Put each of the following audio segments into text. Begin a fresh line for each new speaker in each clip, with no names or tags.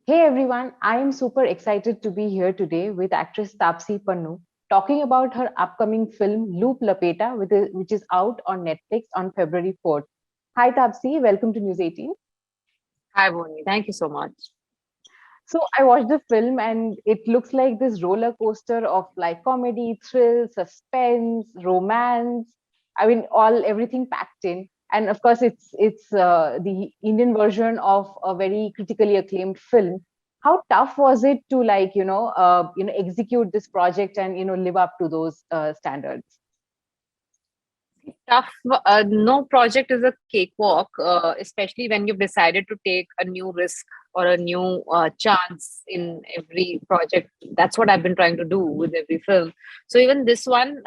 Hey everyone, I am super excited to be here today with actress Tapsi Pannu talking about her upcoming film Loop Lapeta, which is out on Netflix on February 4th. Hi Tapsi, welcome to News 18.
Hi, Bonnie. Thank you so much.
So I watched the film and it looks like this roller coaster of like comedy, thrill, suspense, romance. I mean, all everything packed in. And of course, it's the Indian version of a very critically acclaimed film. How tough was it to execute this project and live up to those standards?
Tough. No project is a cakewalk, especially when you've decided to take a new risk or a new chance in every project. That's what I've been trying to do with every film. So even this one,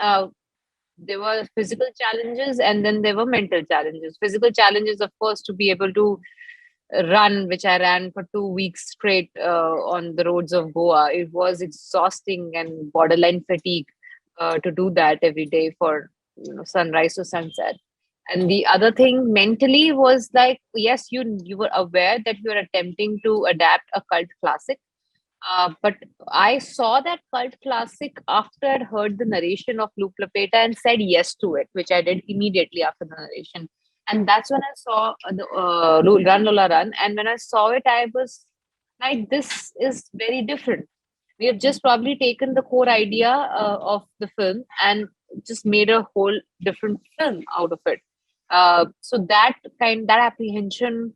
there were physical challenges and then there were mental challenges. Physical challenges, of course, to be able to run, which I ran for 2 weeks straight on the roads of Goa. It was exhausting and borderline fatigue to do that every day for sunrise to sunset. And the other thing mentally was like, yes, you were aware that you were attempting to adapt a cult classic, but I saw that cult classic after I'd heard the narration of Loop Lapeta and said yes to it, which I did immediately after the narration. And that's when I saw the Run Lola Run. And when I saw it, I was like, this is very different. We have just probably taken the core idea of the film and just made a whole different film out of it. So that apprehension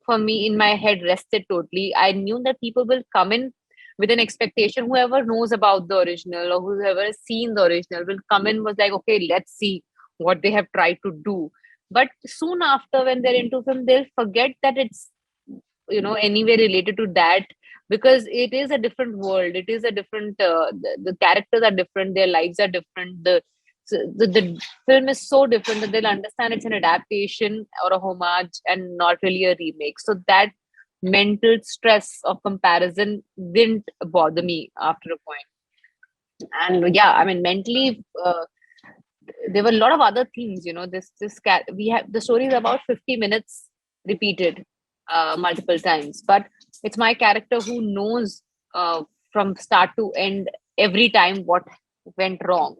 for me in my head rested totally. I knew that people will come in with an expectation. Whoever knows about the original or whoever has seen the original will come in was like, okay, let's see what they have tried to do. But soon after, when they're into film, they'll forget that it's anyway related to that, because it is a different world. It is a different. The characters are different. Their lives are different. The film is so different that they'll understand it's an adaptation or a homage and not really a remake. So that mental stress of comparison didn't bother me after a point. And yeah, I mean, mentally, there were a lot of other themes. We have the story is about 50 minutes repeated multiple times, but it's my character who knows from start to end every time what went wrong,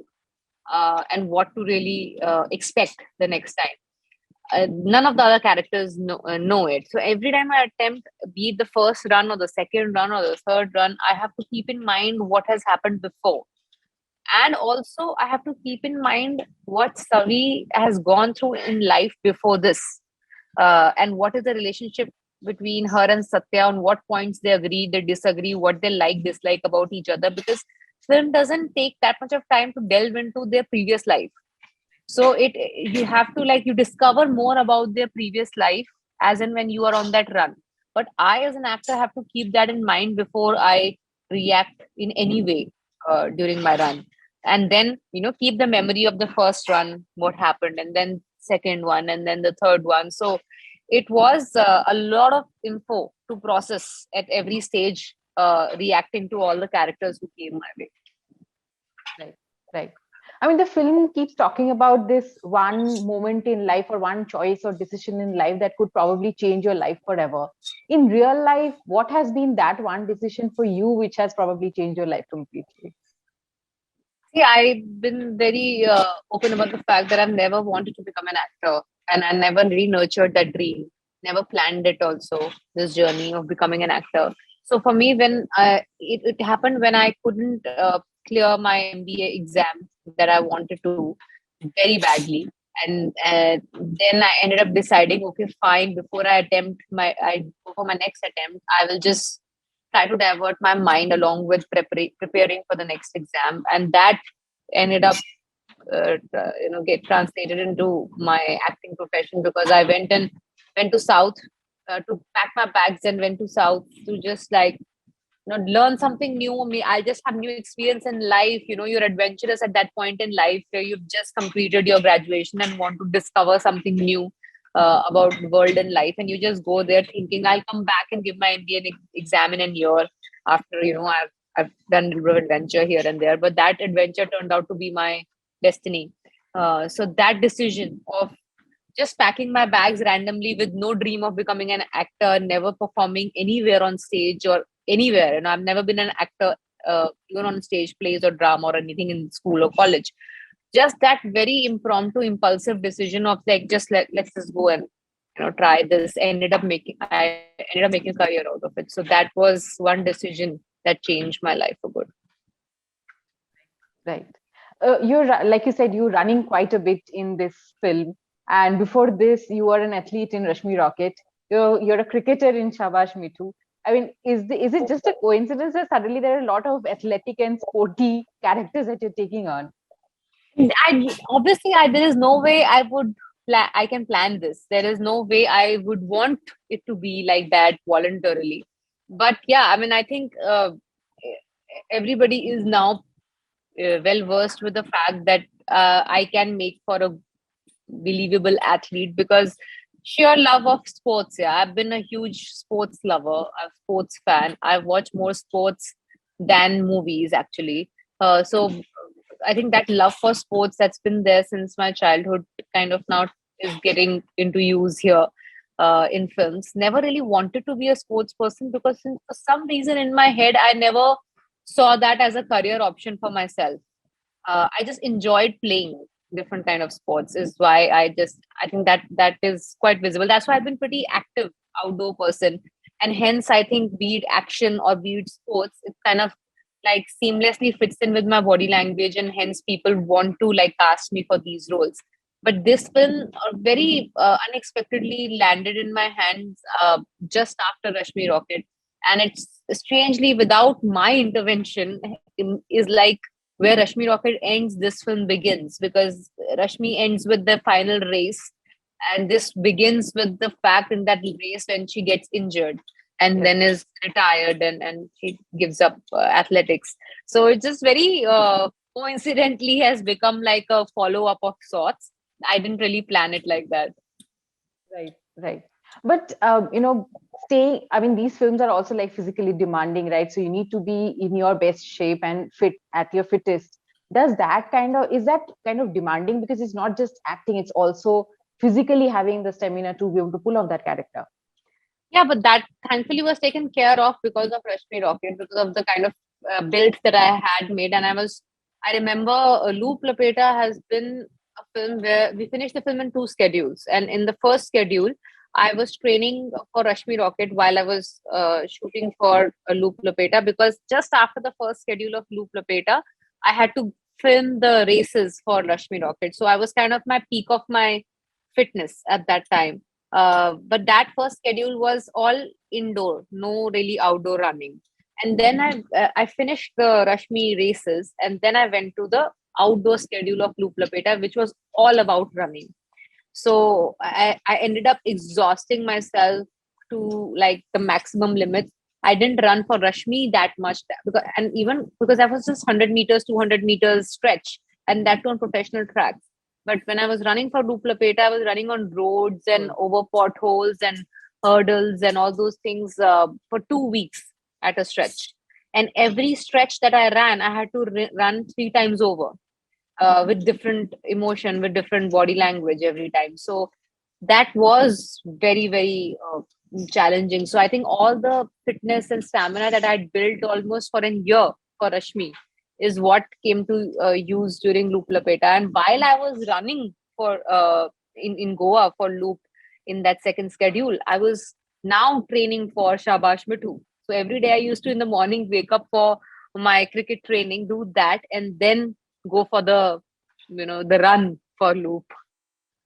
and what to really expect the next time. None of the other characters know it. So every time I attempt, be it the first run or the second run or the third run, I have to keep in mind what has happened before. And also, I have to keep in mind what Savi has gone through in life before this, and what is the relationship between her and Satya, on what points they agree, they disagree, what they like, dislike about each other, because film doesn't take that much of time to delve into their previous life. So it you have to, like, you discover more about their previous life as and when you are on that run. But I, as an actor, have to keep that in mind before I react in any way during my run. And then keep the memory of the first run, what happened, and then second one, and then the third one. So it was a lot of info to process at every stage, reacting to all the characters who came my way.
Right, right. I mean, the film keeps talking about this one moment in life or one choice or decision in life that could probably change your life forever. In real life, what has been that one decision for you which has probably changed your life completely?
See, I've been very open about the fact that I've never wanted to become an actor, and I never really nurtured that dream, never planned it also, this journey of becoming an actor. So for me, it happened when I couldn't clear my MBA exam that I wanted to very badly. And then I ended up deciding, okay, fine, before I go for my next attempt, I will just try to divert my mind along with preparing for the next exam. And that ended up get translated into my acting profession, because I went to south to pack my bags and went to south to just, like, learn something new. Me, I just have new experience in life. You're adventurous at that point in life where you've just completed your graduation and want to discover something new about the world and life, and you just go there thinking, I'll come back and give my Indian exam in a year after I've done a little bit of adventure here and there. But that adventure turned out to be my destiny. So that decision of just packing my bags randomly with no dream of becoming an actor, never performing anywhere on stage or anywhere. I've never been an actor, even on stage plays or drama or anything in school or college. Just that very impromptu, impulsive decision of like, just let's just go and try this. I ended up making a career out of it. So that was one decision that changed my life for good.
Right. Like you said, you're running quite a bit in this film. And before this, you were an athlete in Rashmi Rocket. You're a cricketer in Shabash Mithu. I mean, is it just a coincidence that suddenly there are a lot of athletic and sporty characters that you're taking on?
There is no way I can plan this. There is no way I would want it to be like that voluntarily. But yeah, I mean, I think everybody is now well versed with the fact that I can make for a believable athlete because sheer love of sports. Yeah, I've been a huge sports lover, a sports fan. I've watched more sports than movies actually. So I think that love for sports that's been there since my childhood kind of now is getting into use here in films. Never really wanted to be a sports person because for some reason in my head I never saw that as a career option for myself. I just enjoyed playing different kind of sports is why I think that is quite visible. That's why I've been pretty active outdoor person. And hence I think be it action or be it sports, it kind of like seamlessly fits in with my body language and hence people want to like cast me for these roles. But this film very unexpectedly landed in my hands just after Rashmi Rocket. And it's strangely without my intervention is like where Rashmi Rocket ends, this film begins because Rashmi ends with the final race, and this begins with the fact in that race when she gets injured and then is retired and she gives up athletics. So it just very coincidentally has become like a follow up of sorts. I didn't really plan it like that.
Right, right. But I mean, these films are also like physically demanding, right? So you need to be in your best shape and fit at your fittest. Is that kind of demanding because it's not just acting, it's also physically having the stamina to be able to pull off that character?
Yeah, but that thankfully was taken care of because of Rashmi Rocket, because of the kind of build that I had made. I remember Loop Lapeta has been a film where we finished the film in two schedules. And in the first schedule, I was training for Rashmi Rocket while I was shooting for Loop Lapeta because just after the first schedule of Loop Lapeta, I had to film the races for Rashmi Rocket. So I was kind of my peak of my fitness at that time. But that first schedule was all indoor, no really outdoor running. And then I finished the Rashmi races, and then I went to the outdoor schedule of Loop Lapeta, which was all about running. So I ended up exhausting myself to like the maximum limits. I didn't run for Rashmi that much because, and even because that was just 100 meters, 200 meters stretch, and that on professional tracks. But when I was running for Loop Lapeta, I was running on roads and over potholes and hurdles and all those things for 2 weeks at a stretch. And every stretch that I ran, I had to run three times over with different emotion, with different body language every time. So that was very, very challenging. So I think all the fitness and stamina that I'd built almost for a year for Rashmi is what came to use during Loop Lapeta. And while I was running for in Goa for Loop in that second schedule, I was now training for Shabash Mithu. So every day I used to in the morning wake up for my cricket training, do that, and then go for the run for Loop.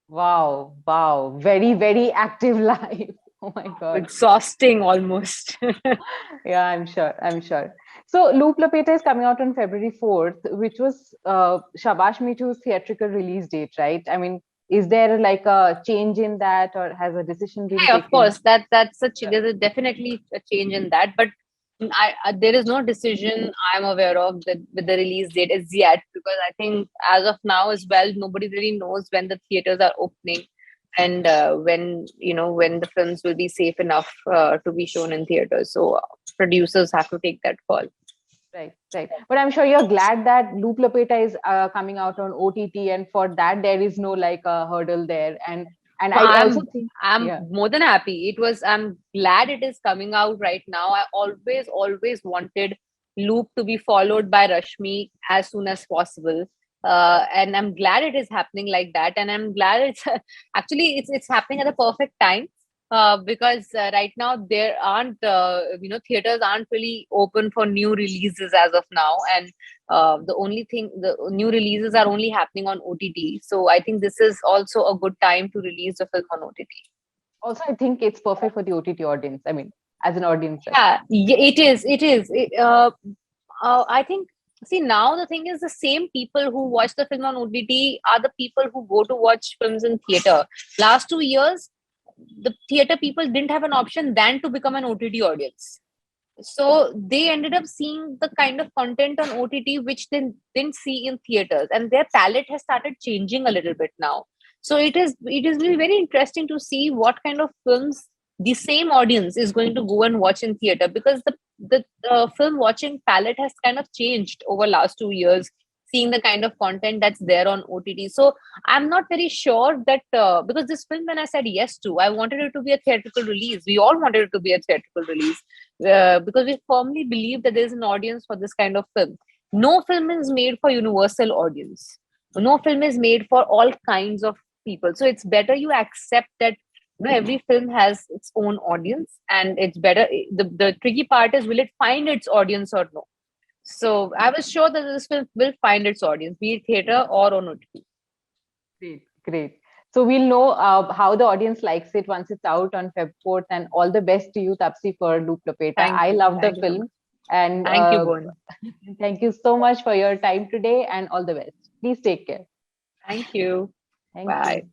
Wow, wow. Very, very active life. Oh my God.
Exhausting almost.
Yeah, I'm sure. I'm sure. So Loop Lapeta is coming out on February 4th, which was Shabash Mithu's theatrical release date, right? I mean, is there like a change in that or has a decision been
Yeah, of
taken?
course, there's definitely a change in that, but there is no decision I'm aware of that with the release date as yet because I think as of now as well nobody really knows when the theaters are opening and when the films will be safe enough to be shown in theaters. So producers have to take that call.
Right, right. But I'm sure you're glad that Loop Lapeta is coming out on OTT, and for that there is no like hurdle there. And And
No,
I also think,
I'm
yeah.
more than happy. I'm glad it is coming out right now. I always wanted Loop to be followed by Rashmi as soon as possible. And I'm glad it is happening like that. And I'm glad it's actually it's happening at the perfect time. Because right now there aren't theaters aren't really open for new releases as of now, and the new releases are only happening on OTT. So I think this is also a good time to release the film on OTT.
Also, I think it's perfect for the OTT audience. I mean, as an audience, right?
Yeah, it is. It is. I think. See, now the thing is, the same people who watch the film on OTT are the people who go to watch films in theater. Last 2 years, the theater people didn't have an option than to become an OTT audience. So they ended up seeing the kind of content on OTT which they didn't see in theaters, and their palette has started changing a little bit now. So it is really very interesting to see what kind of films the same audience is going to go and watch in theater, because the film watching palette has kind of changed over last 2 years, seeing the kind of content that's there on OTT. So I'm not very sure that because this film, when I said yes to, I wanted it to be a theatrical release. We all wanted it to be a theatrical release, because we firmly believe that there's an audience for this kind of film. No film is made for universal audience. No film is made for all kinds of people. So it's better you accept that every film has its own audience, and it's better. The tricky part is, will it find its audience or no? So I was sure that this film will find its audience, be it theater or on OTT.
Great, great. So we'll know how the audience likes it once it's out on Feb 4th. And all the best to you, Tapsi, for Loop Lapeta.
Thank
I
you.
love the
Thank you so
film.
much.
And
Thank you, Bhuvan.
thank you so much for your time today, and all the best. Please take care.
Thank you.
Thank
Bye.
you.